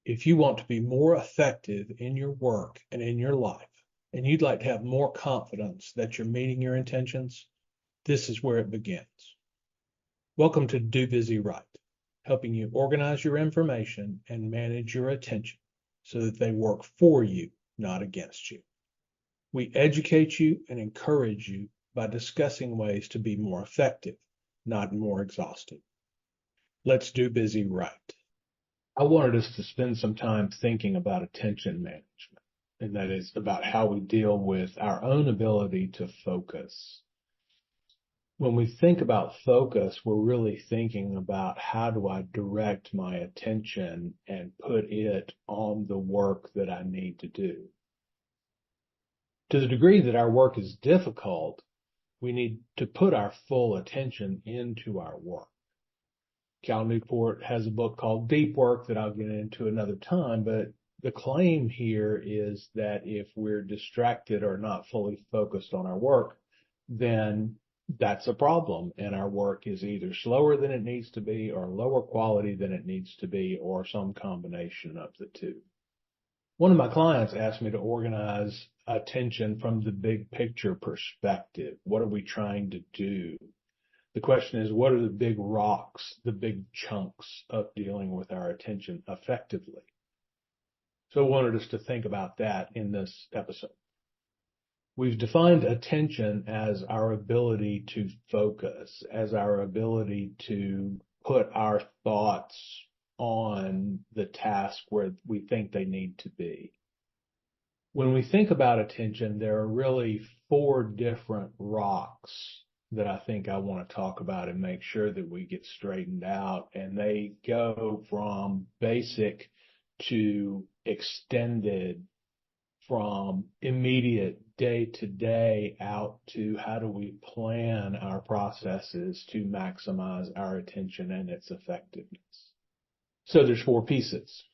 If you want to be more effective in your work and in your life, and you'd like to have more confidence that you're meeting your intentions, this is where it begins. Welcome to Do Busy Right, helping you organize your information and manage your attention so that they work for you, not against you. We educate you and encourage you by discussing ways to be more effective, not more exhausted. Let's do busy right. I wanted us to spend some time thinking about attention management, and that is about how we deal with our own ability to focus. When we think about focus, we're really thinking about how do I direct my attention and put it on the work that I need to do. To the degree that our work is difficult, we need to put our full attention into our work. Cal Newport has a book called Deep Work that I'll get into another time, but the claim here is that if we're distracted or not fully focused on our work, then that's a problem, and our work is either slower than it needs to be or lower quality than it needs to be, or some combination of the two. One of my clients asked me to organize attention from the big picture perspective. What are we trying to do? The question is, what are the big rocks, the big chunks of dealing with our attention effectively? So I wanted us to think about that in this episode. We've defined attention as our ability to focus, as our ability to put our thoughts on the task where we think they need to be. When we think about attention, there are really 4 different rocks that I think I want to talk about and make sure that we get straightened out. And they go from basic to extended, from immediate day-to-day out to how do we plan our processes to maximize our attention and its effectiveness. So there's 4 pieces.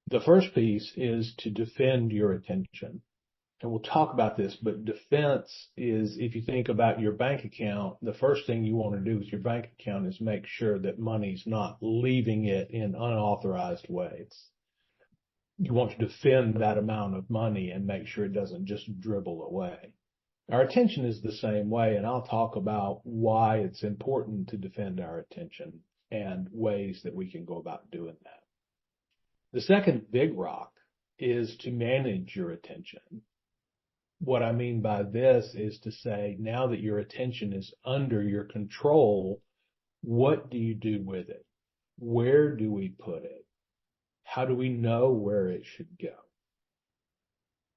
The first piece is to defend your attention. And we'll talk about this, but defense is, if you think about your bank account, the first thing you want to do with your bank account is make sure that money's not leaving it in unauthorized ways. You want to defend that amount of money and make sure it doesn't just dribble away. Our attention is the same way, and I'll talk about why it's important to defend our attention and ways that we can go about doing that. The second big rock is to manage your attention. What I mean by this is to say, now that your attention is under your control, what do you do with it? Where do we put it? How do we know where it should go?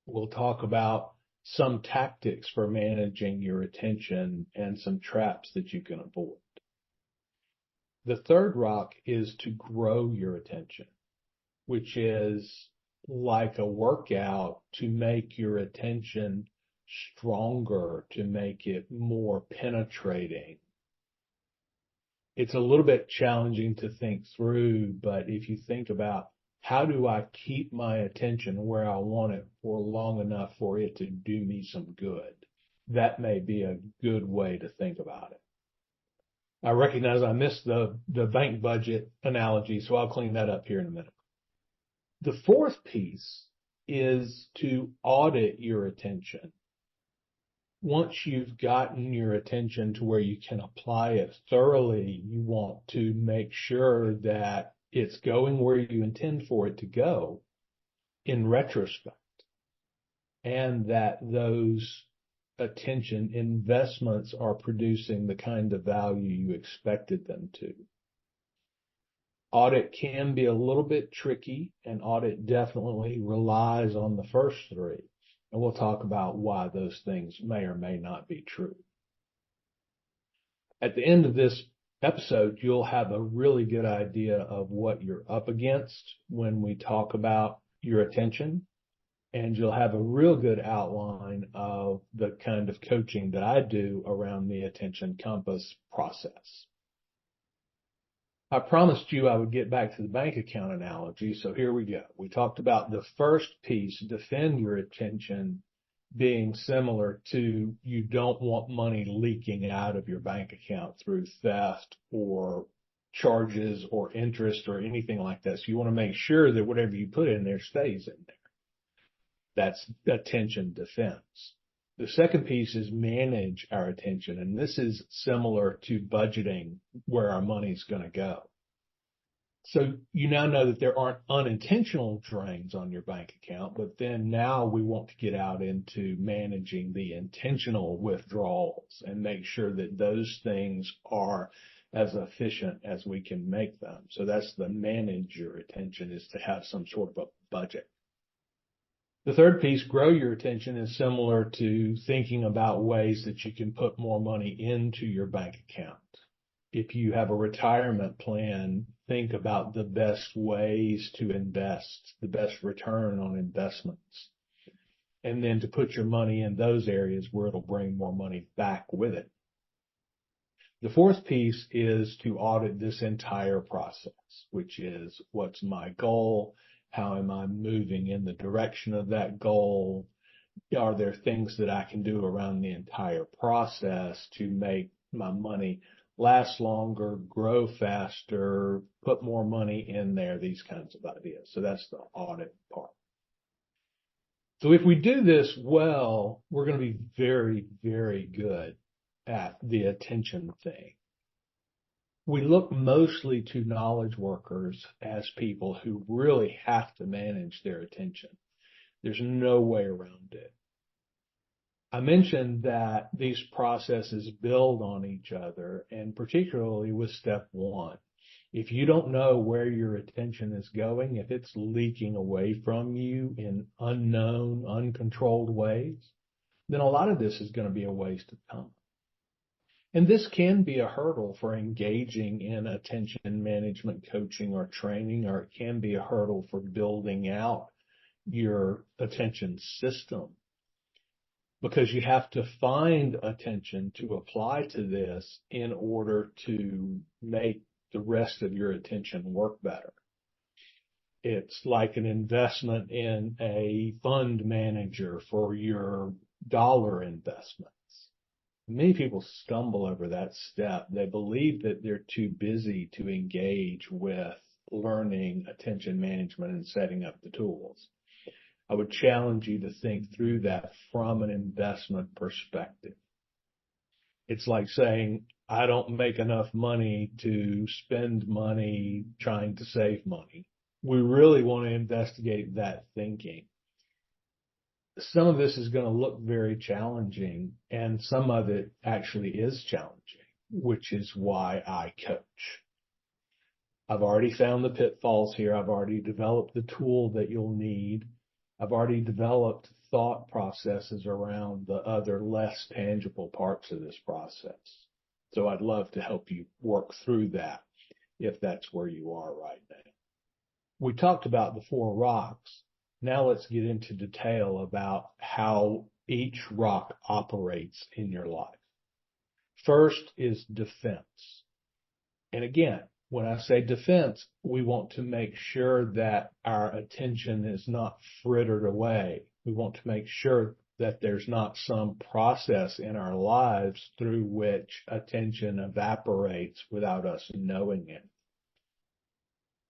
We'll talk about some tactics for managing your attention and some traps that you can avoid. The third rock is to grow your attention, which is like a workout to make your attention stronger, to make it more penetrating. It's a little bit challenging to think through, but if you think about how do I keep my attention where I want it for long enough for it to do me some good, that may be a good way to think about it. I recognize I missed the bank budget analogy, so I'll clean that up here in a minute. The fourth piece is to audit your attention. Once you've gotten your attention to where you can apply it thoroughly, you want to make sure that it's going where you intend for it to go in retrospect, and that those attention investments are producing the kind of value you expected them to. Audit can be a little bit tricky, and audit definitely relies on the first 3. And we'll talk about why those things may or may not be true. At the end of this episode, you'll have a really good idea of what you're up against when we talk about your attention, and you'll have a real good outline of the kind of coaching that I do around the attention compass process. I promised you I would get back to the bank account analogy, so here we go. We talked about the first piece, defend your attention, being similar to you don't want money leaking out of your bank account through theft or charges or interest or anything like that. So you want to make sure that whatever you put in there stays in there. That's attention defense. The second piece is manage our attention. And this is similar to budgeting where our money's going to go. So you now know that there aren't unintentional drains on your bank account, but then now we want to get out into managing the intentional withdrawals and make sure that those things are as efficient as we can make them. So that's the manage your attention, is to have some sort of a budget. The third piece, grow your attention, is similar to thinking about ways that you can put more money into your bank account. If you have a retirement plan, think about the best ways to invest, the best return on investments, and then to put your money in those areas where it'll bring more money back with it. The fourth piece is to audit this entire process, which is, what's my goal? How am I moving in the direction of that goal? Are there things that I can do around the entire process to make my money last longer, grow faster, put more money in there, these kinds of ideas. So that's the audit part. So if we do this well, we're going to be very, very good at the attention thing. We look mostly to knowledge workers as people who really have to manage their attention. There's no way around it. I mentioned that these processes build on each other, and particularly with step one. If you don't know where your attention is going, if it's leaking away from you in unknown, uncontrolled ways, then a lot of this is going to be a waste of time. And this can be a hurdle for engaging in attention management coaching or training, or it can be a hurdle for building out your attention system, because you have to find attention to apply to this in order to make the rest of your attention work better. It's like an investment in a fund manager for your dollar investments. Many people stumble over that step. They believe that they're too busy to engage with learning attention management and setting up the tools. I would challenge you to think through that from an investment perspective. It's like saying, I don't make enough money to spend money trying to save money. We really want to investigate that thinking. Some of this is going to look very challenging, and some of it actually is challenging, which is why I coach. I've already found the pitfalls here. I've already developed the tool that you'll need. I've already developed thought processes around the other less tangible parts of this process. So I'd love to help you work through that if that's where you are right now. We talked about the 4 rocks. Now let's get into detail about how each rock operates in your life. First is defense. And again, when I say defense, we want to make sure that our attention is not frittered away. We want to make sure that there's not some process in our lives through which attention evaporates without us knowing it.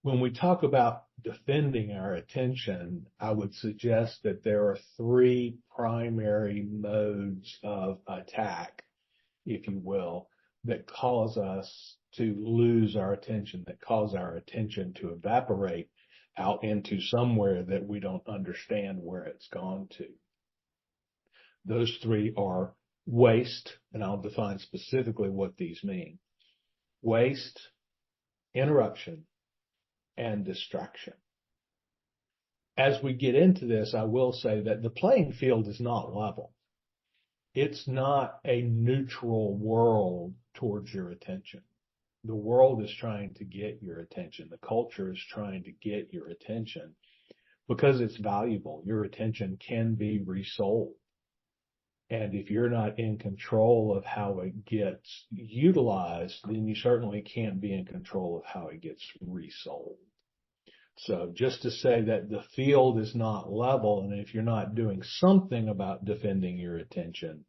When we talk about defending our attention, I would suggest that there are 3 primary modes of attack, if you will, that cause us to lose our attention, that cause our attention to evaporate out into somewhere that we don't understand where it's gone to. Those 3 are waste, and I'll define specifically what these mean. Waste, interruption, and distraction. As we get into this, I will say that the playing field is not level. It's not a neutral world towards your attention. The world is trying to get your attention. The culture is trying to get your attention because it's valuable. Your attention can be resold. And if you're not in control of how it gets utilized, then you certainly can't be in control of how it gets resold. So just to say that the field is not level, and if you're not doing something about defending your attention,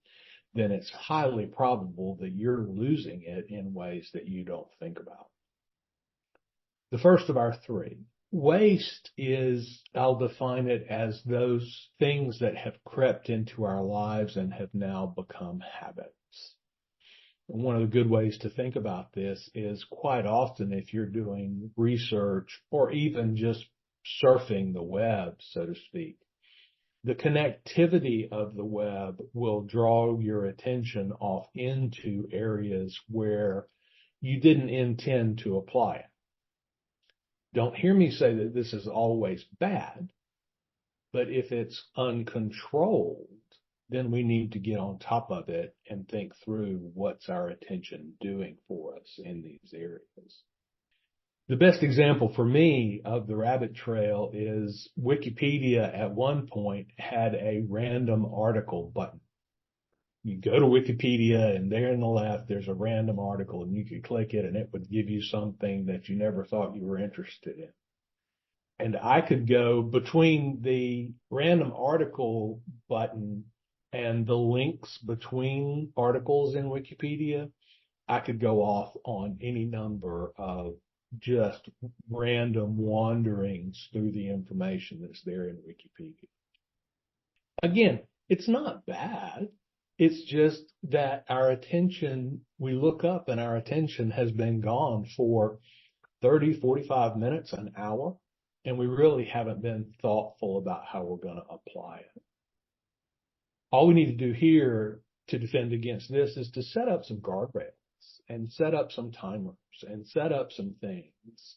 then it's highly probable that you're losing it in ways that you don't think about. The first of our three. Waste is, I'll define it as those things that have crept into our lives and have now become habits. And one of the good ways to think about this is quite often if you're doing research or even just surfing the web, so to speak, the connectivity of the web will draw your attention off into areas where you didn't intend to apply it. Don't hear me say that this is always bad, but if it's uncontrolled, then we need to get on top of it and think through what's our attention doing for us in these areas. The best example for me of the rabbit trail is Wikipedia at one point had a random article button. You go to Wikipedia and there on the left, there's a random article and you could click it and it would give you something that you never thought you were interested in. And I could go between the random article button and the links between articles in Wikipedia. I could go off on any number of just random wanderings through the information that's there in Wikipedia. Again, it's not bad. It's just that our attention, we look up and our attention has been gone for 30, 45 minutes, an hour, and we really haven't been thoughtful about how we're going to apply it. All we need to do here to defend against this is to set up some guardrails and set up some timers and set up some things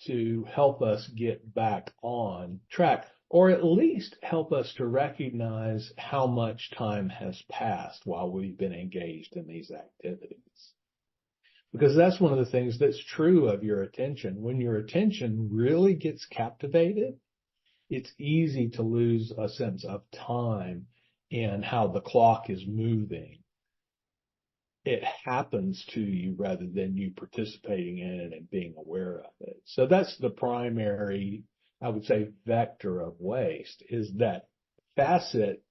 to help us get back on track, or at least help us to recognize how much time has passed while we've been engaged in these activities. Because that's one of the things that's true of your attention. When your attention really gets captivated, it's easy to lose a sense of time and how the clock is moving. It happens to you rather than you participating in it and being aware of it. So that's the primary, I would say, vector of waste, is that facet,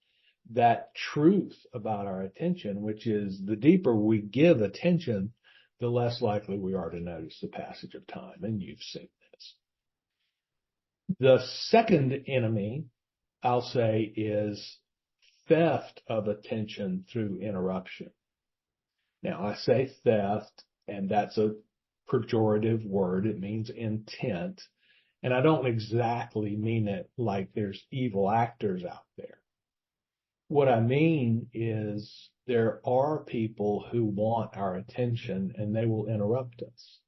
that truth about our attention, which is the deeper we give attention, the less likely we are to notice the passage of time. And you've seen this. The second enemy, I'll say, is theft of attention through interruption. Now, I say theft, and that's a pejorative word. It means intent. And I don't exactly mean it like there's evil actors out there. What I mean is there are people who want our attention and they will interrupt us.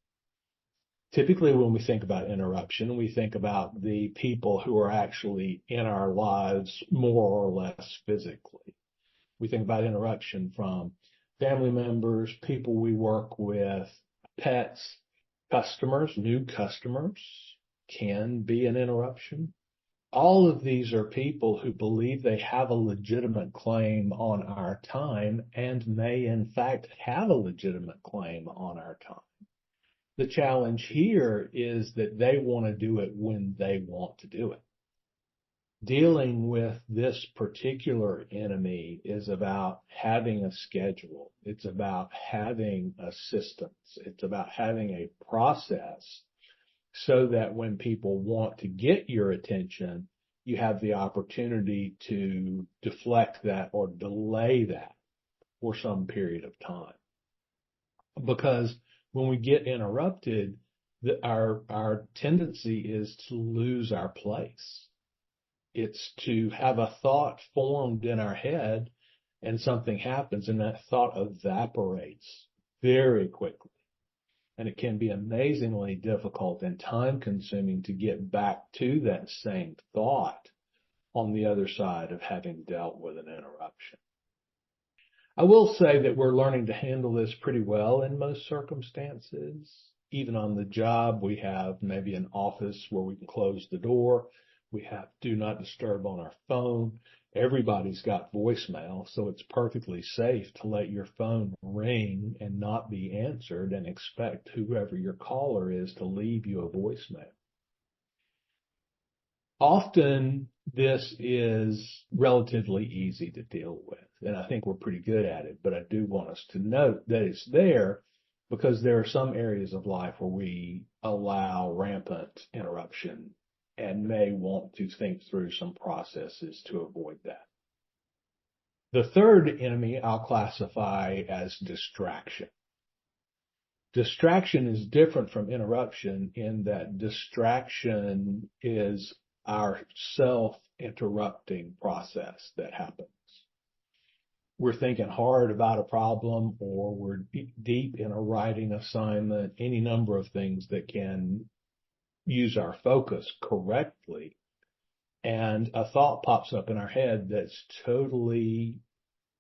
Typically, when we think about interruption, we think about the people who are actually in our lives more or less physically. We think about interruption from family members, people we work with, pets, customers. New customers can be an interruption. All of these are people who believe they have a legitimate claim on our time and may in fact have a legitimate claim on our time. The challenge here is that they want to do it when they want to do it. Dealing with this particular enemy is about having a schedule. It's about having assistance. It's about having a process so that when people want to get your attention, you have the opportunity to deflect that or delay that for some period of time. Because when we get interrupted, our tendency is to lose our place. It's to have a thought formed in our head and something happens and that thought evaporates very quickly. And it can be amazingly difficult and time consuming to get back to that same thought on the other side of having dealt with an interruption. I will say that we're learning to handle this pretty well in most circumstances. Even on the job, we have maybe an office where we can close the door. We have do not disturb on our phone. Everybody's got voicemail, so it's perfectly safe to let your phone ring and not be answered and expect whoever your caller is to leave you a voicemail. Often this is relatively easy to deal with, and I think we're pretty good at it, but I do want us to note that it's there because there are some areas of life where we allow rampant interruption and may want to think through some processes to avoid that. The third enemy I'll classify as distraction. Distraction is different from interruption in that distraction is our self-interrupting process that happens. We're thinking hard about a problem, or we're deep in a writing assignment, any number of things that can use our focus correctly. And a thought pops up in our head that's totally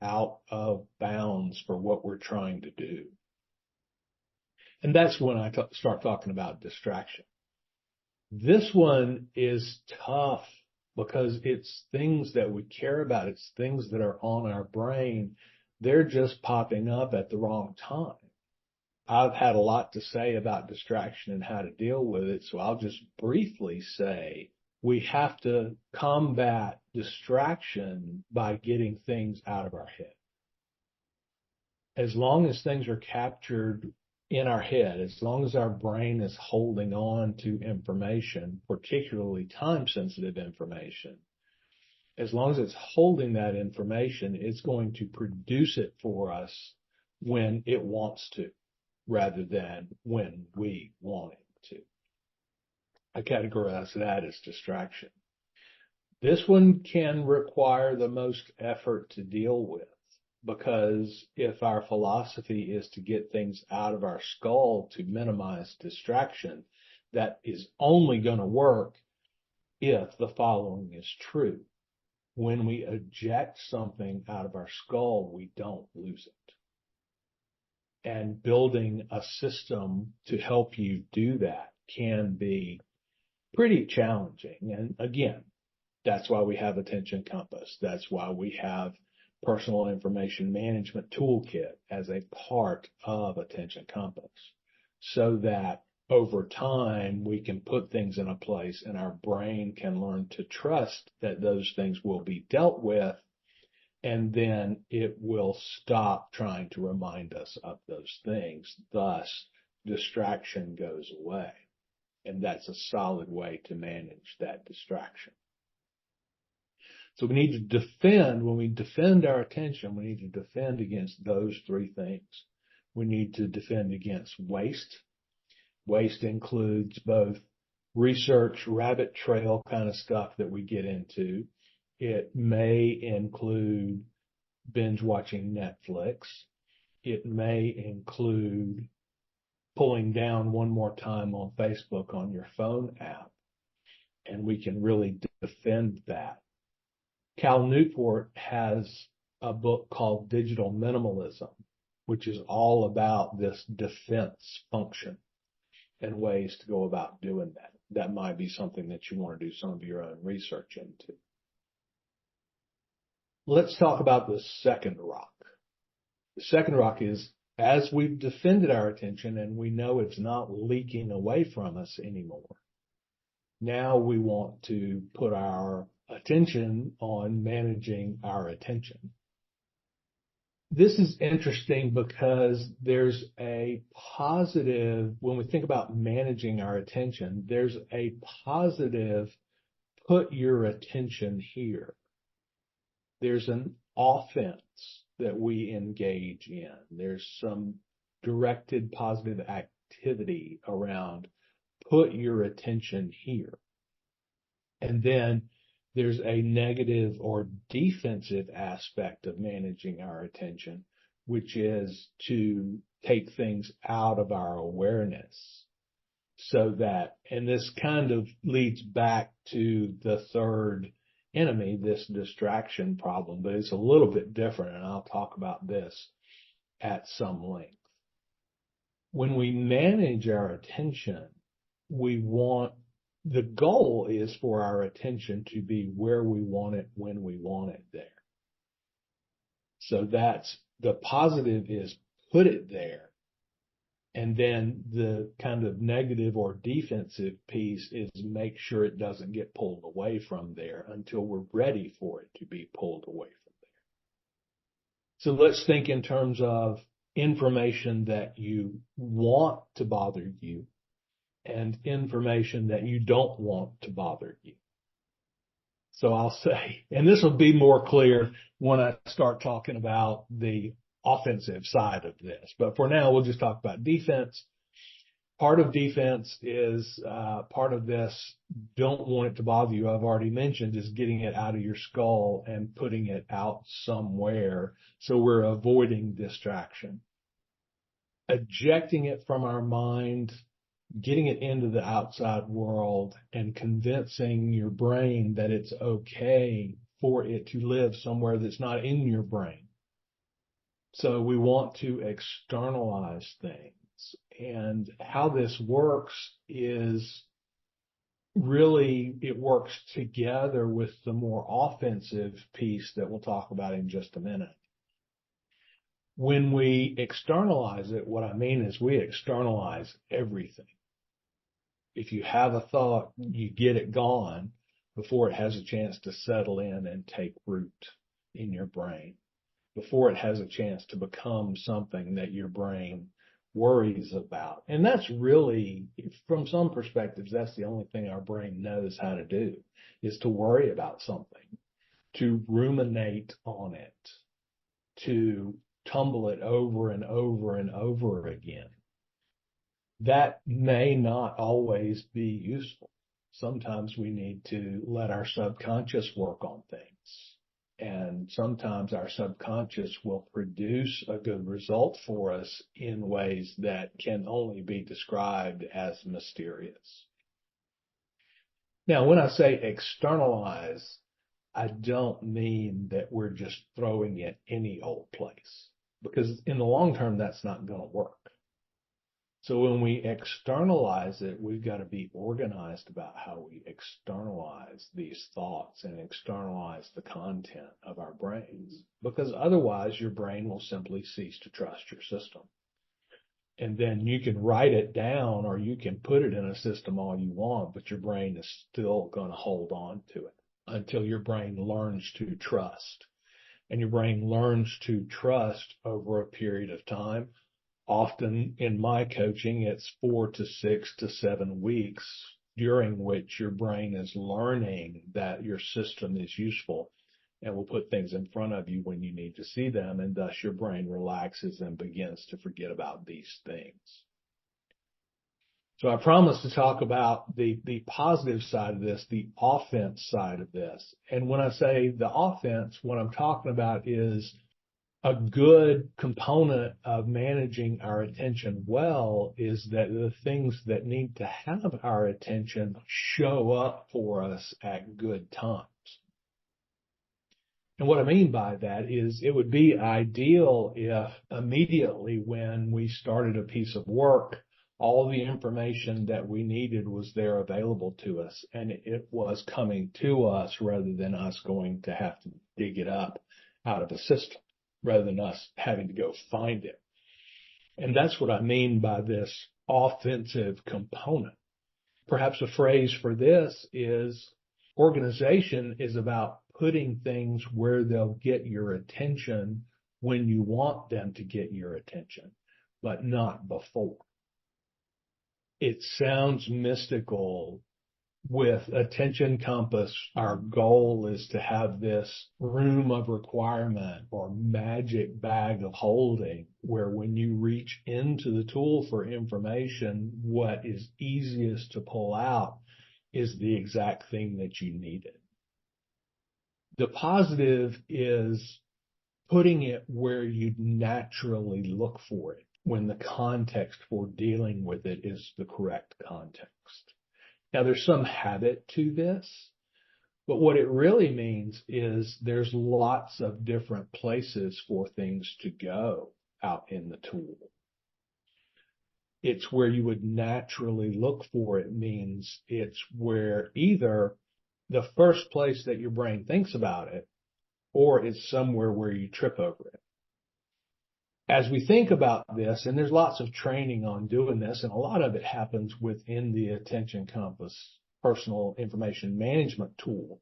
out of bounds for what we're trying to do. And that's when I start talking about distraction. This one is tough because it's things that we care about. It's things that are on our brain. They're just popping up at the wrong time. I've had a lot to say about distraction and how to deal with it, so I'll just briefly say we have to combat distraction by getting things out of our head. As long as things are captured in our head, as long as our brain is holding on to information, particularly time-sensitive information, as long as it's holding that information, it's going to produce it for us when it wants to, rather than when we want it to. I categorize that as distraction. This one can require the most effort to deal with, because if our philosophy is to get things out of our skull to minimize distraction, that is only going to work if the following is true. When we eject something out of our skull, we don't lose it. And building a system to help you do that can be pretty challenging. And again, that's why we have Attention Compass. That's why we have Personal Information Management Toolkit as a part of Attention Compass, so that over time we can put things in a place and our brain can learn to trust that those things will be dealt with, and then it will stop trying to remind us of those things. Thus, distraction goes away. And that's a solid way to manage that distraction. So we need to defend, when we defend our attention, we need to defend against those three things. We need to defend against waste. Waste includes both research, rabbit trail kind of stuff that we get into. It may include binge watching Netflix. It may include pulling down one more time on Facebook on your phone app. And we can really defend that. Cal Newport has a book called Digital Minimalism, which is all about this defense function and ways to go about doing that. That might be something that you want to do some of your own research into. Let's talk about the second rock. The second rock is, as we've defended our attention and we know it's not leaking away from us anymore, now we want to put our attention on managing our attention. This is interesting because there's a positive, when we think about managing our attention, there's a positive, put your attention here. There's an offense that we engage in. There's some directed positive activity around put your attention here. And then there's a negative or defensive aspect of managing our attention, which is to take things out of our awareness. So that, and this kind of leads back to the third enemy, this distraction problem, but it's a little bit different, and I'll talk about this at some length. When we manage our attention, the goal is for our attention to be where we want it, when we want it there. So that's the positive, is put it there. And then the kind of negative or defensive piece is make sure it doesn't get pulled away from there until we're ready for it to be pulled away from there. So let's think in terms of information that you want to bother you, and information that you don't want to bother you. So I'll say, and this will be more clear when I start talking about the offensive side of this, but for now, we'll just talk about defense. Part of defense is part of this, don't want it to bother you, I've already mentioned, is getting it out of your skull and putting it out somewhere. So we're avoiding distraction. Ejecting it from our mind, getting it into the outside world, and convincing your brain that it's okay for it to live somewhere that's not in your brain. So we want to externalize things. And how this works is really, it works together with the more offensive piece that we'll talk about in just a minute. When we externalize it, what I mean is we externalize everything. If you have a thought, you get it gone before it has a chance to settle in and take root in your brain, before it has a chance to become something that your brain worries about. And that's really, from some perspectives, that's the only thing our brain knows how to do, is to worry about something, to ruminate on it, to tumble it over and over and over again. That may not always be useful. Sometimes we need to let our subconscious work on things. And sometimes our subconscious will produce a good result for us in ways that can only be described as mysterious. Now, when I say externalize, I don't mean that we're just throwing it any old place, because in the long term, that's not going to work. So when we externalize it, we've got to be organized about how we externalize these thoughts and externalize the content of our brains, because otherwise your brain will simply cease to trust your system. And then you can write it down or you can put it in a system all you want, but your brain is still going to hold on to it until your brain learns to trust. And your brain learns to trust over a period of time. Often in my coaching, it's 4 to 6 to 7 weeks during which your brain is learning that your system is useful and will put things in front of you when you need to see them. And thus your brain relaxes and begins to forget about these things. So I promised to talk about the positive side of this, the offense side of this. And when I say the offense, what I'm talking about is a good component of managing our attention well is that the things that need to have our attention show up for us at good times. And what I mean by that is it would be ideal if immediately when we started a piece of work, all the information that we needed was there available to us, and it was coming to us rather than us going to have to dig it up out of a system, rather than us having to go find it. And that's what I mean by this offensive component. Perhaps a phrase for this is organization is about putting things where they'll get your attention when you want them to get your attention, but not before. It sounds mystical. With Attention Compass, our goal is to have this room of requirement or magic bag of holding where when you reach into the tool for information, what is easiest to pull out is the exact thing that you needed. The positive is putting it where you'd naturally look for it when the context for dealing with it is the correct context. Now, there's some habit to this, but what it really means is there's lots of different places for things to go out in the tool. It's where you would naturally look for it means it's where either the first place that your brain thinks about it, or it's somewhere where you trip over it. As we think about this, and there's lots of training on doing this, and a lot of it happens within the Attention Compass personal information management tool.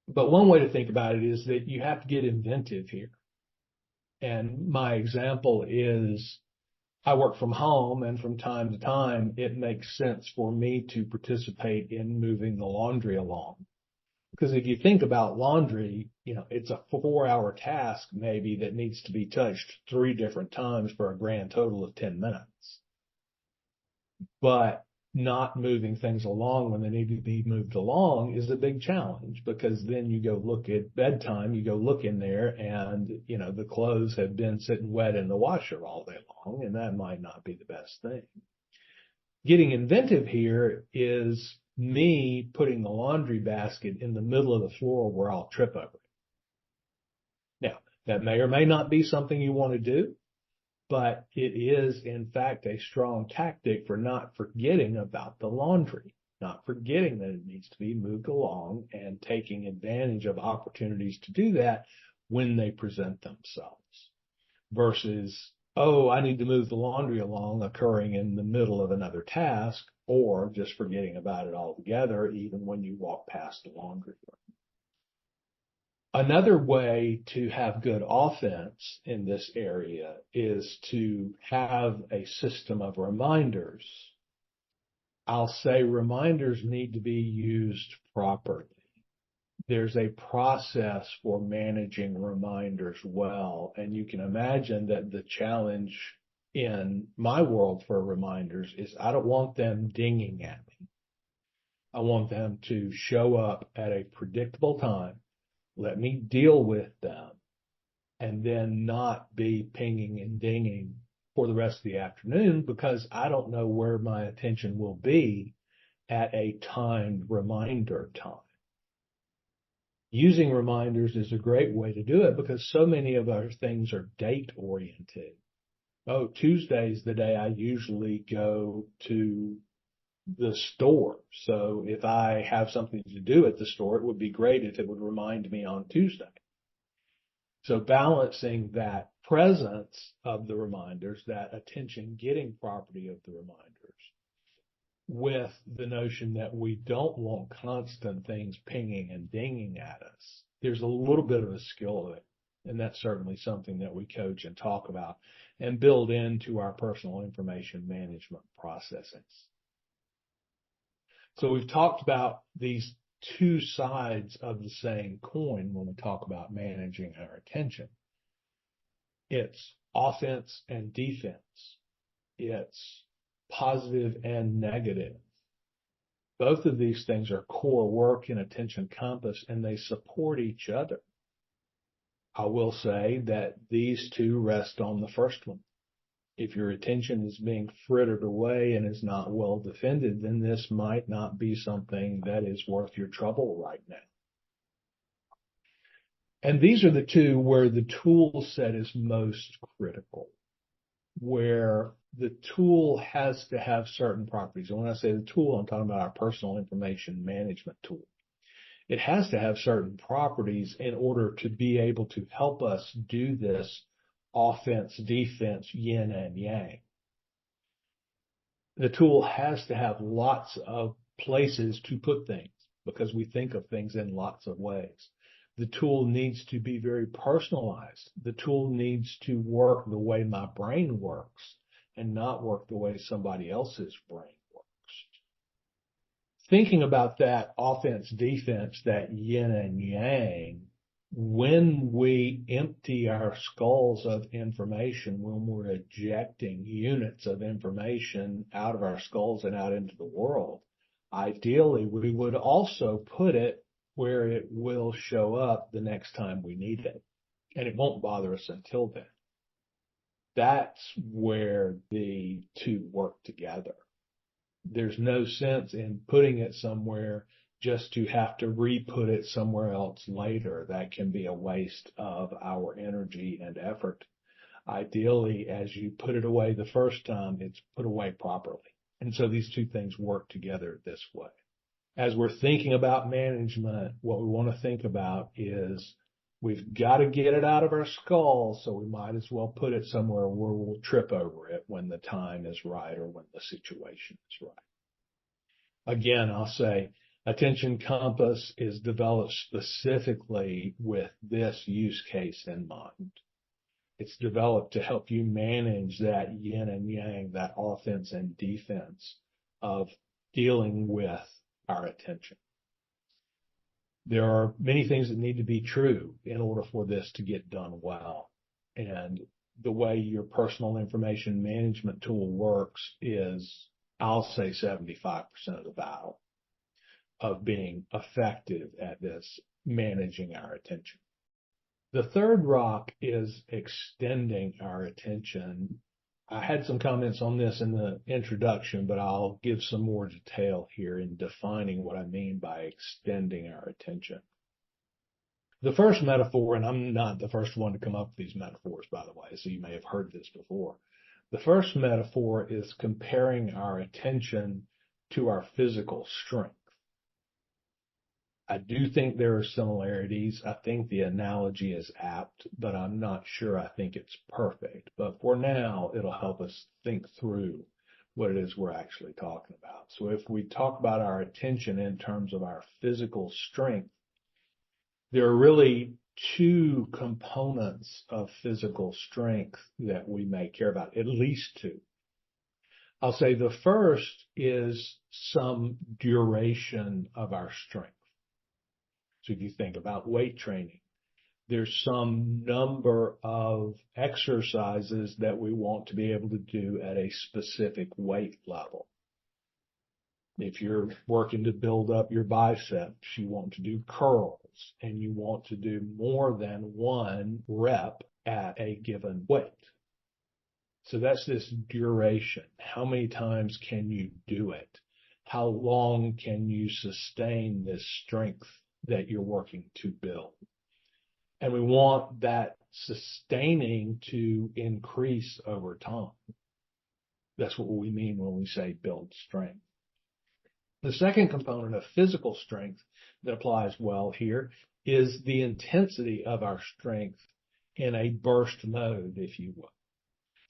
But one way to think about it is that you have to get inventive here. And my example is I work from home, and from time to time, it makes sense for me to participate in moving the laundry along. Because if you think about laundry, it's a 4-hour task maybe that needs to be touched 3 different times for a grand total of 10 minutes. But not moving things along when they need to be moved along is a big challenge, because then you go look at bedtime, you go look in there, and the clothes have been sitting wet in the washer all day long, and that might not be the best thing. Getting inventive here is me putting the laundry basket in the middle of the floor where I'll trip over it. Now, that may or may not be something you want to do, but it is, in fact, a strong tactic for not forgetting about the laundry, not forgetting that it needs to be moved along, and taking advantage of opportunities to do that when they present themselves, versus, oh, I need to move the laundry along, occurring in the middle of another task, or just forgetting about it altogether, even when you walk past the laundry room. Another way to have good offense in this area is to have a system of reminders. I'll say reminders need to be used properly. There's a process for managing reminders well, and you can imagine that the challenge in my world for reminders is I don't want them dinging at me. I want them to show up at a predictable time, let me deal with them, and then not be pinging and dinging for the rest of the afternoon, because I don't know where my attention will be at a timed reminder time. Using reminders is a great way to do it, because so many of our things are date oriented. Oh, Tuesday's the day I usually go to the store. So if I have something to do at the store, it would be great if it would remind me on Tuesday. So balancing that presence of the reminders, that attention getting property of the reminders, with the notion that we don't want constant things pinging and dinging at us. There's a little bit of a skill of it, and that's certainly something that we coach and talk about and build into our personal information management processes. So we've talked about these two sides of the same coin when we talk about managing our attention. It's offense and defense. It's positive and negative. Both of these things are core work in Attention Compass, and they support each other. I will say that these two rest on the first one. If your attention is being frittered away and is not well defended, then this might not be something that is worth your trouble right now. And these are the two where the tool set is most critical, where the tool has to have certain properties. And when I say the tool, I'm talking about our personal information management tool. It has to have certain properties in order to be able to help us do this offense, defense, yin and yang. The tool has to have lots of places to put things, because we think of things in lots of ways. The tool needs to be very personalized. The tool needs to work the way my brain works and not work the way somebody else's brain works. Thinking about that offense, defense, that yin and yang, when we empty our skulls of information, when we're ejecting units of information out of our skulls and out into the world, ideally we would also put it where it will show up the next time we need it, and it won't bother us until then. That's where the two work together. There's no sense in putting it somewhere just to have to re-put it somewhere else later. That can be a waste of our energy and effort. Ideally, as you put it away the first time, it's put away properly. And so these two things work together this way. As we're thinking about management, what we want to think about is we've got to get it out of our skull, so we might as well put it somewhere where we'll trip over it when the time is right or when the situation is right. Again, I'll say Attention Compass is developed specifically with this use case in mind. It's developed to help you manage that yin and yang, that offense and defense of dealing with our attention. There are many things that need to be true in order for this to get done well. And the way your personal information management tool works is, I'll say 75% of the battle of being effective at this, managing our attention. The third rock is extending our attention. I had some comments on this in the introduction, but I'll give some more detail here in defining what I mean by extending our attention. The first metaphor, and I'm not the first one to come up with these metaphors, by the way, so you may have heard this before. The first metaphor is comparing our attention to our physical strength. I do think there are similarities. I think the analogy is apt, but I'm not sure I think it's perfect. But for now, it'll help us think through what it is we're actually talking about. So if we talk about our attention in terms of our physical strength, there are really two components of physical strength that we may care about, at least two. I'll say the first is some duration of our strength. So if you think about weight training, there's some number of exercises that we want to be able to do at a specific weight level. If you're working to build up your biceps, you want to do curls, and you want to do more than one rep at a given weight. So that's this duration. How many times can you do it? How long can you sustain this strength that you're working to build? And we want that sustaining to increase over time. That's what we mean when we say build strength. The second component of physical strength that applies well here is the intensity of our strength in a burst mode, if you will.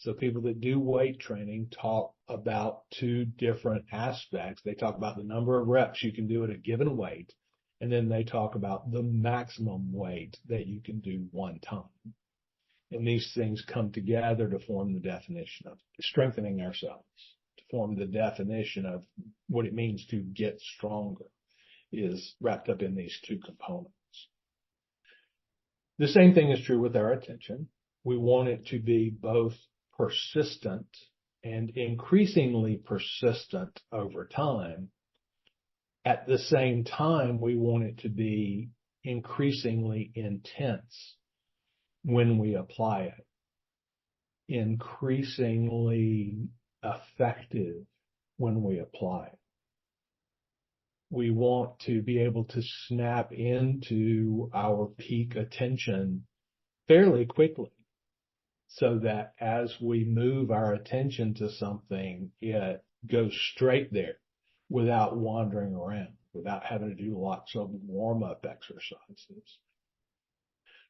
So people that do weight training talk about two different aspects. They talk about the number of reps you can do at a given weight, and then they talk about the maximum weight that you can do one time. And these things come together to form the definition of strengthening ourselves, to form the definition of what it means to get stronger, is wrapped up in these two components. The same thing is true with our attention. We want it to be both persistent and increasingly persistent over time. At the same time, we want it to be increasingly intense when we apply it, increasingly effective when we apply it. We want to be able to snap into our peak attention fairly quickly, so that as we move our attention to something, it goes straight there without wandering around, without having to do lots of warm-up exercises.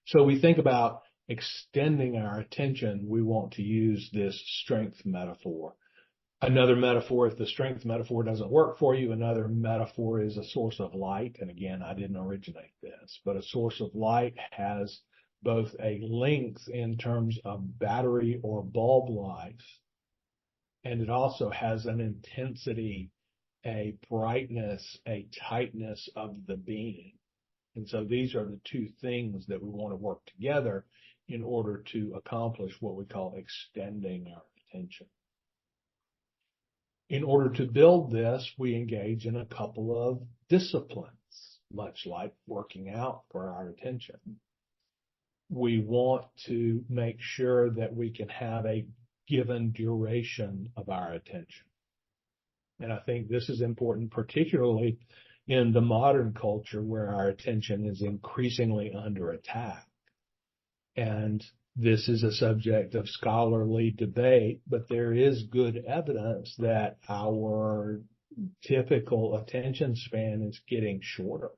So we think about extending our attention, we want to use this strength metaphor. Another metaphor, if the strength metaphor doesn't work for you, another metaphor is a source of light. And again, I didn't originate this, but a source of light has both a length in terms of battery or bulb life, and it also has an intensity, a brightness, a tightness of the beam. And so these are the two things that we want to work together in order to accomplish what we call extending our attention. In order to build this, we engage in a couple of disciplines, much like working out for our attention. We want to make sure that we can have a given duration of our attention. And I think this is important, particularly in the modern culture where our attention is increasingly under attack. And this is a subject of scholarly debate, but there is good evidence that our typical attention span is getting shorter.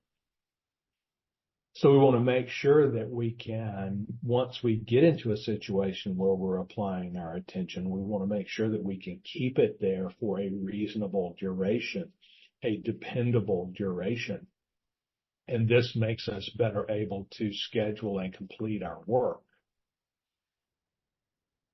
So we want to make sure that we can, once we get into a situation where we're applying our attention, we want to make sure that we can keep it there for a reasonable duration, a dependable duration. And this makes us better able to schedule and complete our work.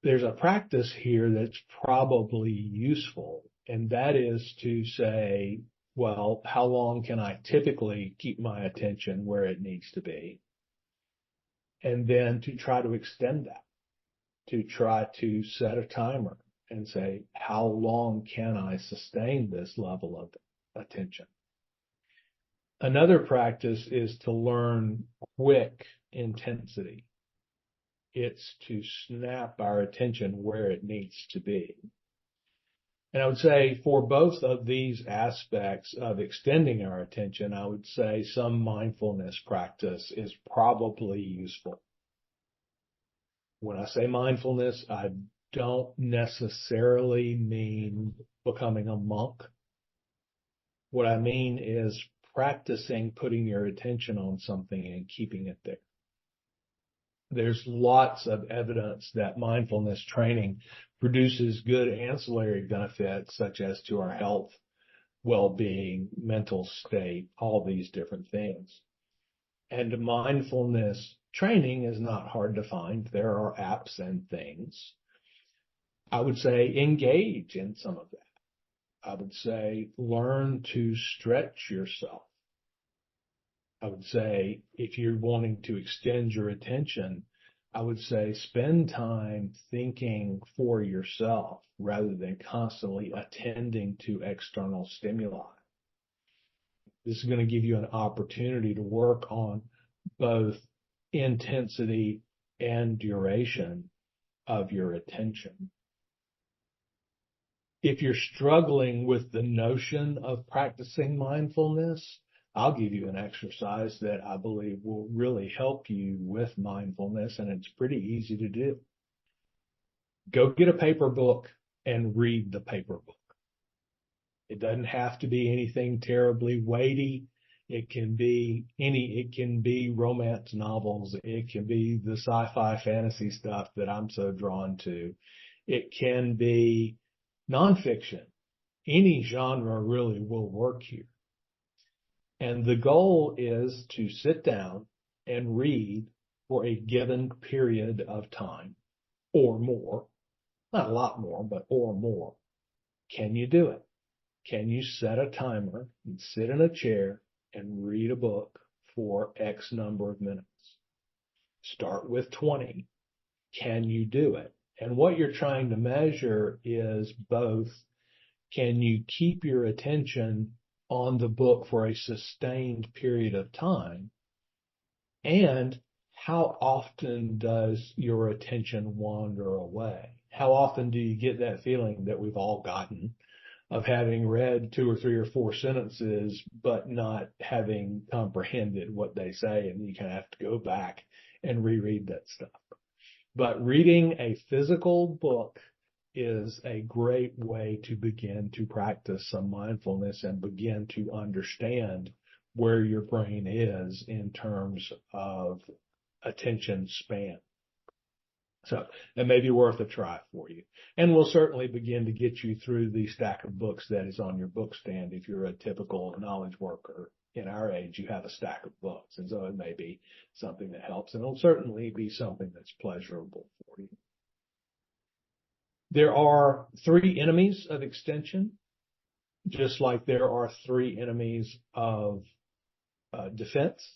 there's a practice here that's probably useful, and that is to say, well, how long can I typically keep my attention where it needs to be? And then to try to extend that, to try to set a timer and say, how long can I sustain this level of attention? Another practice is to learn quick intensity. It's to snap our attention where it needs to be. And I would say for both of these aspects of extending our attention, I would say some mindfulness practice is probably useful. When I say mindfulness, I don't necessarily mean becoming a monk. What I mean is practicing putting your attention on something and keeping it there. There's lots of evidence that mindfulness training produces good ancillary benefits, such as to our health, well-being, mental state, all these different things. And mindfulness training is not hard to find. There are apps and things. I would say engage in some of that. I would say learn to stretch yourself. I would say if you're wanting to extend your attention, I would say spend time thinking for yourself rather than constantly attending to external stimuli. This is going to give you an opportunity to work on both intensity and duration of your attention. If you're struggling with the notion of practicing mindfulness, I'll give you an exercise that I believe will really help you with mindfulness, and it's pretty easy to do. Go get a paper book and read the paper book. It doesn't have to be anything terribly weighty. It can be romance novels. It can be the sci-fi fantasy stuff that I'm so drawn to. It can be nonfiction. Any genre really will work here. And the goal is to sit down and read for a given period of time or more, not a lot more, but or more. Can you do it? Can you set a timer and sit in a chair and read a book for X number of minutes? Start with 20. Can you do it? And what you're trying to measure is both, can you keep your attention on the book for a sustained period of time? And how often does your attention wander away? How often do you get that feeling that we've all gotten of having read 2 or 3 or 4 sentences, but not having comprehended what they say, and you kind of have to go back and reread that stuff? But reading a physical book is a great way to begin to practice some mindfulness and begin to understand where your brain is in terms of attention span. So it may be worth a try for you. And we'll certainly begin to get you through the stack of books that is on your book stand. If you're a typical knowledge worker in our age, you have a stack of books. And so it may be something that helps. And it'll certainly be something that's pleasurable for you. There are 3 enemies of extension, just like there are 3 enemies of defense.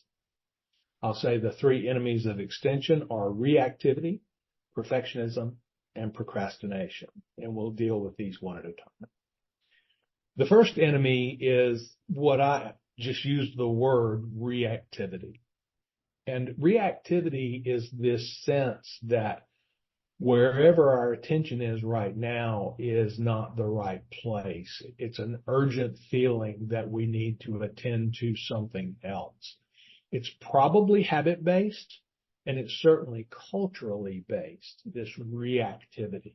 I'll say the 3 enemies of extension are reactivity, perfectionism, and procrastination. And we'll deal with these one at a time. The first enemy is what I just used the word reactivity. And reactivity is this sense that wherever our attention is right now is not the right place. It's an urgent feeling that we need to attend to something else. It's probably habit-based, and it's certainly culturally based, this reactivity.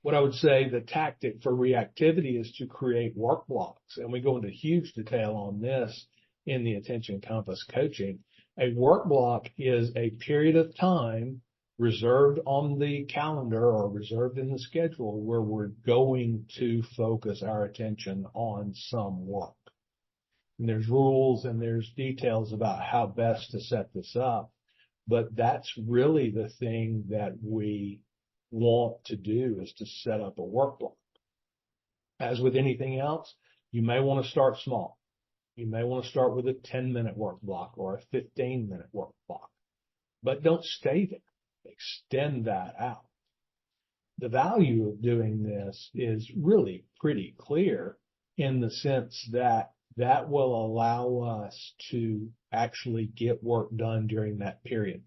What I would say the tactic for reactivity is to create work blocks, and we go into huge detail on this in the Attention Compass coaching. A work block is a period of time reserved on the calendar or reserved in the schedule where we're going to focus our attention on some work. And there's rules and there's details about how best to set this up, but that's really the thing that we want to do is to set up a work block. As with anything else, you may want to start small. You may want to start with a 10-minute work block or a 15-minute work block, but don't stay there. Extend that out. The value of doing this is really pretty clear in the sense that that will allow us to actually get work done during that period.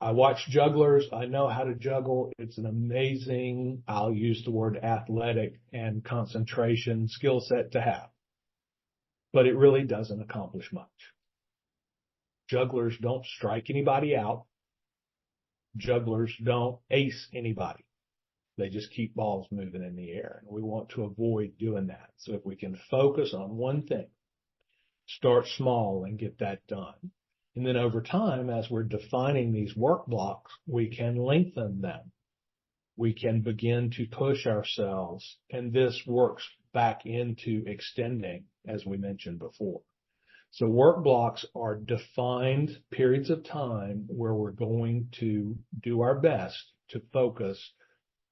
I watch jugglers. I know how to juggle. It's an amazing, I'll use the word athletic and concentration skill set to have, but it really doesn't accomplish much. Jugglers don't strike anybody out. Jugglers don't ace anybody. They just keep balls moving in the air. And we want to avoid doing that. So if we can focus on one thing, start small and get that done. And then over time, as we're defining these work blocks, we can lengthen them. We can begin to push ourselves. And this works back into extending, as we mentioned before. So work blocks are defined periods of time where we're going to do our best to focus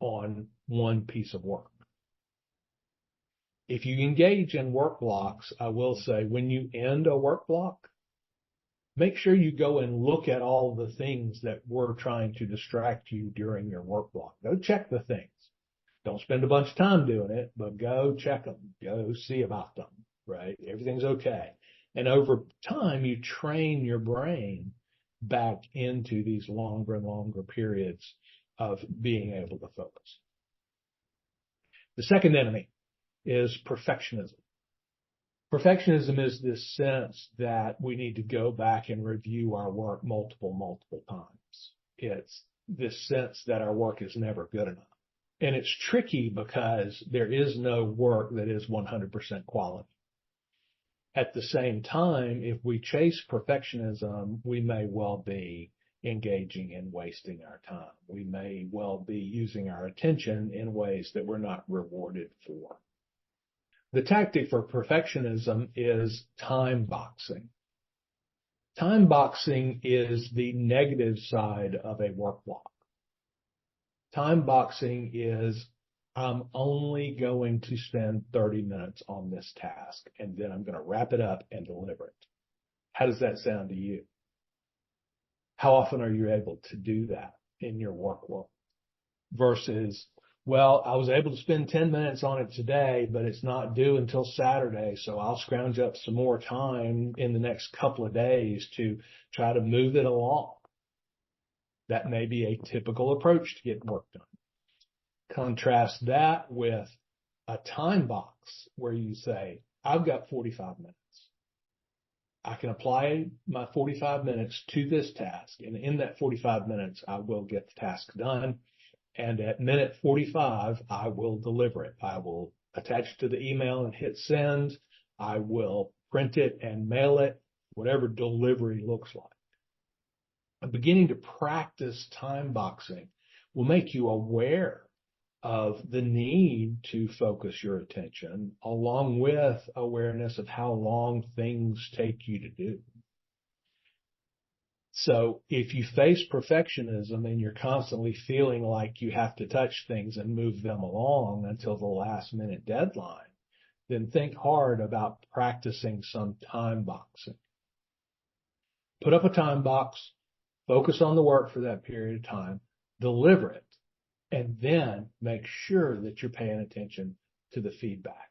on one piece of work. If you engage in work blocks, I will say when you end a work block, make sure you go and look at all the things that were trying to distract you during your work block. Go check the things. Don't spend a bunch of time doing it, but go check them. Go see about them, right? Everything's okay. And over time, you train your brain back into these longer and longer periods of being able to focus. The second enemy is perfectionism. Perfectionism is this sense that we need to go back and review our work multiple times. It's this sense that our work is never good enough. And it's tricky because there is no work that is 100% quality. At the same time, if we chase perfectionism, we may well be engaging in wasting our time. We may well be using our attention in ways that we're not rewarded for. The tactic for perfectionism is time boxing. Time boxing is the negative side of a work block. Time boxing is, I'm only going to spend 30 minutes on this task, and then I'm going to wrap it up and deliver it. How does that sound to you? How often are you able to do that in your work world? Versus, well, I was able to spend 10 minutes on it today, but it's not due until Saturday, so I'll scrounge up some more time in the next couple of days to try to move it along. That may be a typical approach to get work done. Contrast that with a time box where you say, I've got 45 minutes. I can apply my 45 minutes to this task, and in that 45 minutes, I will get the task done. And at minute 45, I will deliver it. I will attach it to the email and hit send. I will print it and mail it, whatever delivery looks like. And beginning to practice time boxing will make you aware of the need to focus your attention, along with awareness of how long things take you to do. So if you face perfectionism and you're constantly feeling like you have to touch things and move them along until the last minute deadline, then think hard about practicing some time boxing. Put up a time box, focus on the work for that period of time, deliver it, and then make sure that you're paying attention to the feedback.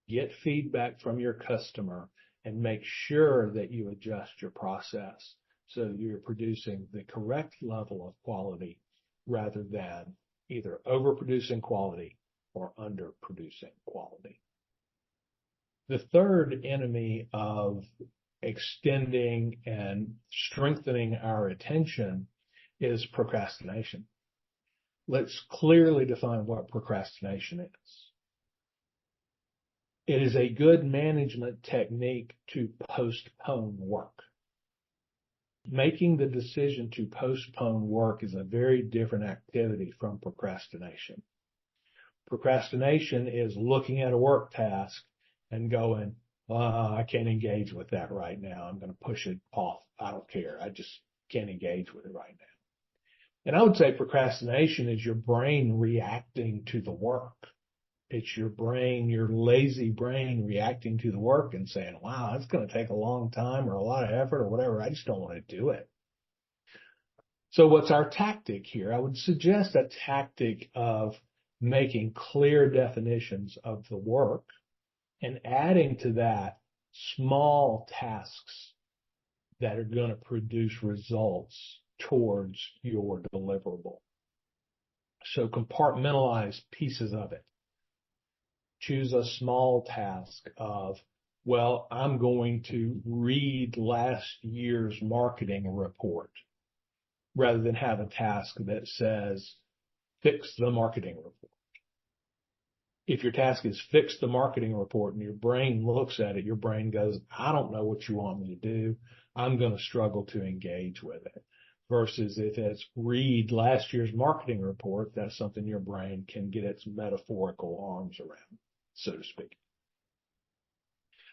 Get feedback from your customer and make sure that you adjust your process so you're producing the correct level of quality rather than either overproducing quality or underproducing quality. The third enemy of extending and strengthening our attention is procrastination. Let's clearly define what procrastination is. It is a good management technique to postpone work. Making the decision to postpone work is a very different activity from procrastination. Procrastination is looking at a work task and going, I can't engage with that right now. I'm going to push it off. I don't care. I just can't engage with it right now. And I would say procrastination is your brain reacting to the work. It's your brain, your lazy brain reacting to the work and saying, wow, it's going to take a long time or a lot of effort or whatever. I just don't want to do it. So what's our tactic here? I would suggest a tactic of making clear definitions of the work and adding to that small tasks that are going to produce results towards your deliverable. So compartmentalize pieces of it. Choose a small task of, well, I'm going to read last year's marketing report rather than have a task that says, fix the marketing report. If your task is fix the marketing report and your brain looks at it, your brain goes, I don't know what you want me to do. I'm going to struggle to engage with it. Versus if it's read last year's marketing report, that's something your brain can get its metaphorical arms around, so to speak.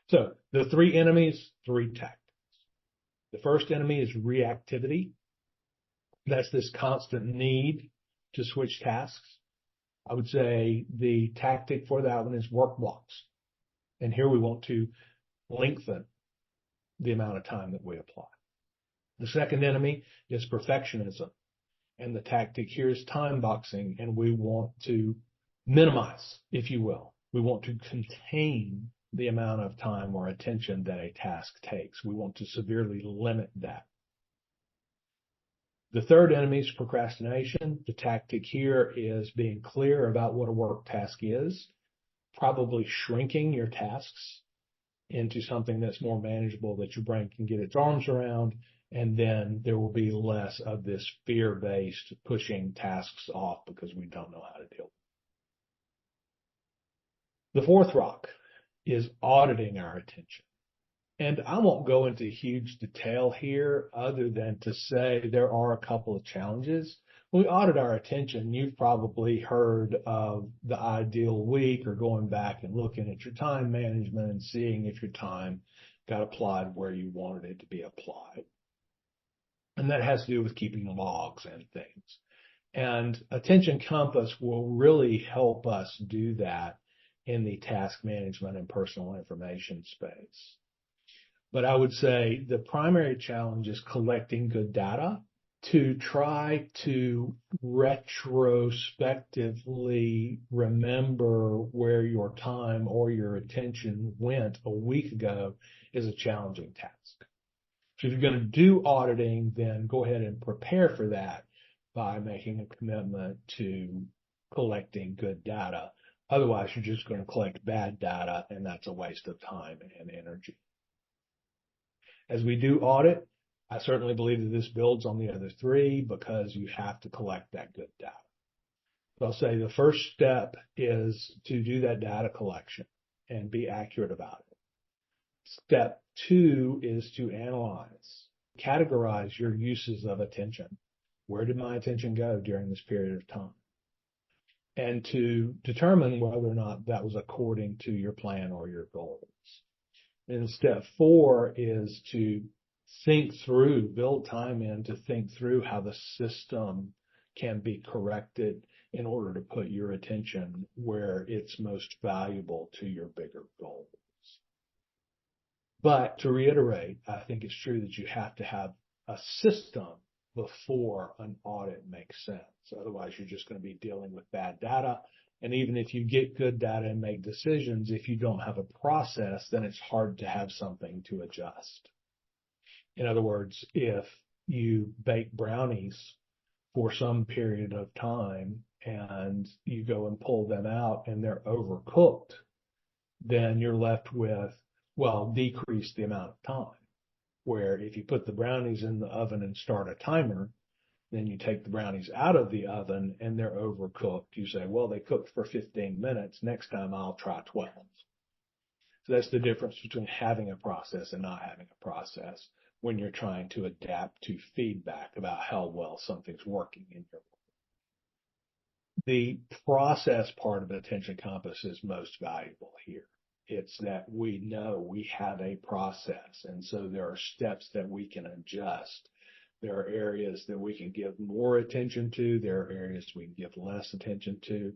So the three enemies, three tactics. The first enemy is reactivity. That's this constant need to switch tasks. I would say the tactic for that one is work blocks. And here we want to lengthen the amount of time that we apply. The second enemy is perfectionism. And the tactic here is time boxing. And we want to minimize, if you will. We want to contain the amount of time or attention that a task takes. We want to severely limit that. The third enemy is procrastination. The tactic here is being clear about what a work task is, probably shrinking your tasks into something that's more manageable that your brain can get its arms around, and then there will be less of this fear-based pushing tasks off because we don't know how to deal with it. The fourth rock is auditing our attention. And I won't go into huge detail here other than to say there are a couple of challenges. When we audit our attention, you've probably heard of the ideal week or going back and looking at your time management and seeing if your time got applied where you wanted it to be applied. And that has to do with keeping logs and things. And Attention Compass will really help us do that in the task management and personal information space. But I would say the primary challenge is collecting good data to try to retrospectively remember where your time or your attention went a week ago is a challenging task. So if you're going to do auditing, then go ahead and prepare for that by making a commitment to collecting good data. Otherwise, you're just going to collect bad data, and that's a waste of time and energy. As we do audit, I certainly believe that this builds on the other three because you have to collect that good data. So I'll say the first step is to do that data collection and be accurate about it. Step two is to analyze, categorize your uses of attention. Where did my attention go during this period of time? And to determine whether or not that was according to your plan or your goals. And step four is to think through, build time in to think through how the system can be corrected in order to put your attention where it's most valuable to your bigger goals. But to reiterate, I think it's true that you have to have a system before an audit makes sense. Otherwise, you're just going to be dealing with bad data. And even if you get good data and make decisions, if you don't have a process, then it's hard to have something to adjust. In other words, if you bake brownies for some period of time and you go and pull them out and they're overcooked, then you're left with, well, decrease the amount of time. Where if you put the brownies in the oven and start a timer, then you take the brownies out of the oven and they're overcooked. You say, well, they cooked for 15 minutes. Next time I'll try 12. So that's the difference between having a process and not having a process when you're trying to adapt to feedback about how well something's working in your work. The process part of Attention Compass is most valuable here. It's that we know we have a process, and so there are steps that we can adjust There are areas that we can give more attention to. There are areas we can give less attention to.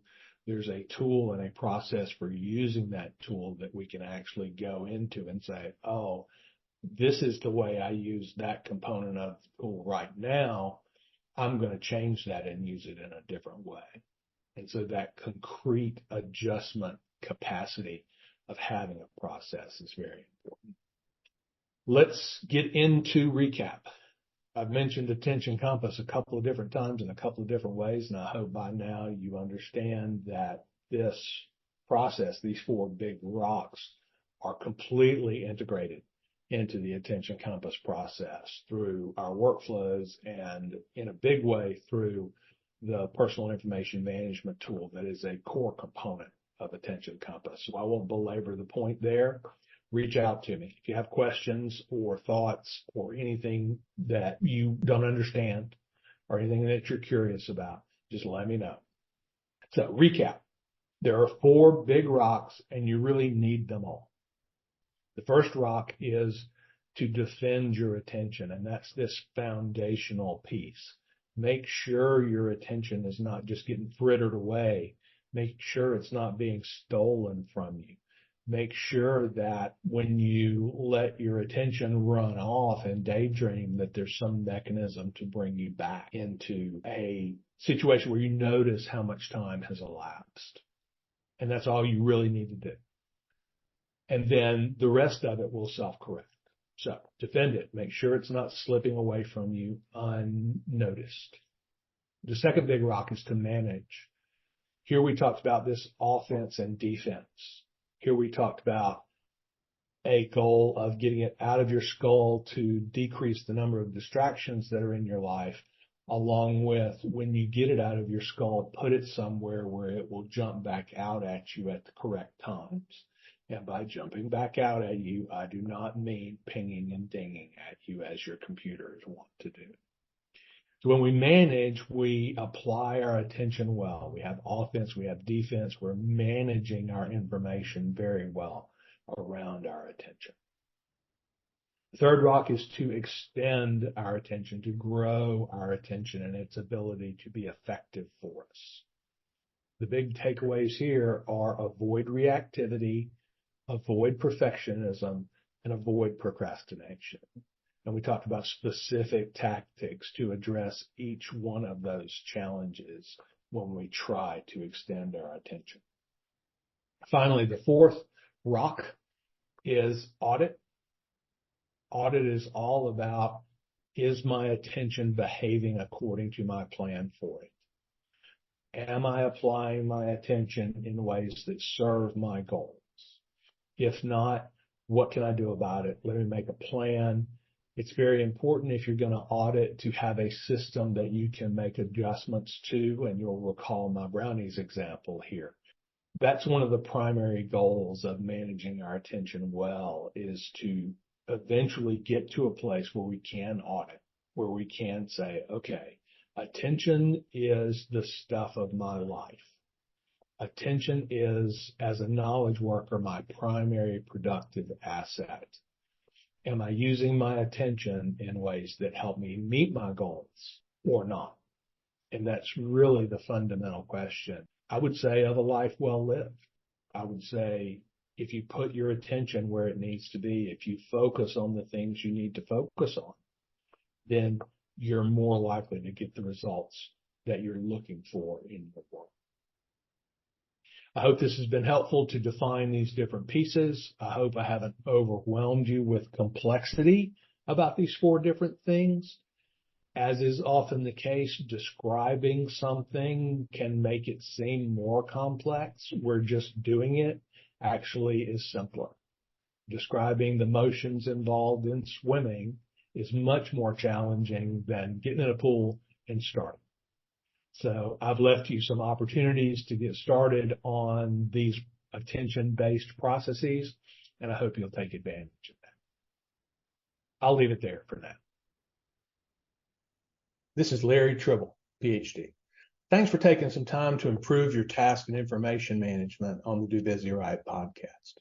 There's a tool and a process for using that tool that we can actually go into and say, oh, this is the way I use that component of the tool right now. I'm going to change that and use it in a different way. And so that concrete adjustment capacity of having a process is very important. Let's get into recap. I've mentioned attention compass a couple of different times in a couple of different ways, and I hope by now you understand that this process, these four big rocks, are completely integrated into the attention compass process through our workflows and in a big way through the personal information management tool that is a core component of attention compass. So I won't belabor the point there. Reach out to me. If you have questions or thoughts or anything that you don't understand or anything that you're curious about, just let me know. So recap. There are four big rocks and you really need them all. The first rock is to defend your attention, and that's this foundational piece. Make sure your attention is not just getting frittered away. Make sure it's not being stolen from you. Make sure that when you let your attention run off and daydream, that there's some mechanism to bring you back into a situation where you notice how much time has elapsed. And that's all you really need to do. And then the rest of it will self-correct. So defend it. Make sure it's not slipping away from you unnoticed. The second big rock is to manage. Here we talked about this offense and defense. Here we talked about a goal of getting it out of your skull to decrease the number of distractions that are in your life, along with when you get it out of your skull, put it somewhere where it will jump back out at you at the correct times. And by jumping back out at you, I do not mean pinging and dinging at you as your computers want to do. So when we manage, we apply our attention well. We have offense, we have defense. We're managing our information very well around our attention. The third rock is to extend our attention, to grow our attention and its ability to be effective for us. The big takeaways here are avoid reactivity, avoid perfectionism, and avoid procrastination. And we talked about specific tactics to address each one of those challenges when we try to extend our attention. Finally, the fourth rock is audit. Audit is all about, is my attention behaving according to my plan for it? Am I applying my attention in ways that serve my goals? If not, what can I do about it? Let me make a plan. It's very important if you're going to audit to have a system that you can make adjustments to, and you'll recall my brownies example here. That's one of the primary goals of managing our attention well, is to eventually get to a place where we can audit, where we can say, okay, attention is the stuff of my life. Attention is, as a knowledge worker, my primary productive asset. Am I using my attention in ways that help me meet my goals or not? And that's really the fundamental question, I would say, of a life well lived. I would say if you put your attention where it needs to be, if you focus on the things you need to focus on, then you're more likely to get the results that you're looking for in your work. I hope this has been helpful to define these different pieces. I hope I haven't overwhelmed you with complexity about these four different things. As is often the case, describing something can make it seem more complex. We're just doing it actually is simpler. Describing the motions involved in swimming is much more challenging than getting in a pool and starting. So I've left you some opportunities to get started on these attention-based processes, and I hope you'll take advantage of that. I'll leave it there for now. This is Larry Tribble, Ph.D. Thanks for taking some time to improve your task and information management on the Do Busy Right podcast.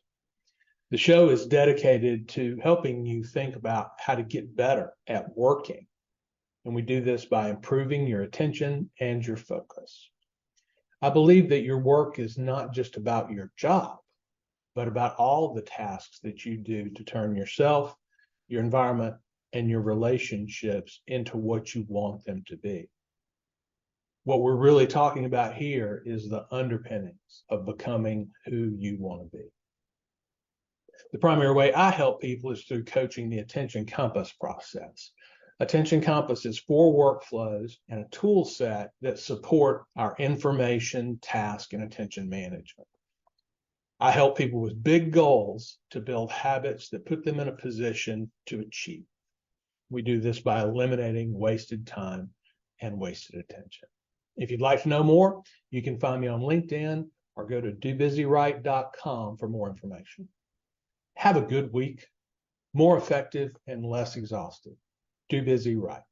The show is dedicated to helping you think about how to get better at working And we do this by improving your attention and your focus. I believe that your work is not just about your job, but about all the tasks that you do to turn yourself, your environment, and your relationships into what you want them to be. What we're really talking about here is the underpinnings of becoming who you want to be. The primary way I help people is through coaching the Attention Compass process. Attention Compass is 4 workflows and a tool set that support our information, task, and attention management. I help people with big goals to build habits that put them in a position to achieve. We do this by eliminating wasted time and wasted attention. If you'd like to know more, you can find me on LinkedIn or go to dobusyright.com for more information. Have a good week, more effective and less exhausted. Do busy right.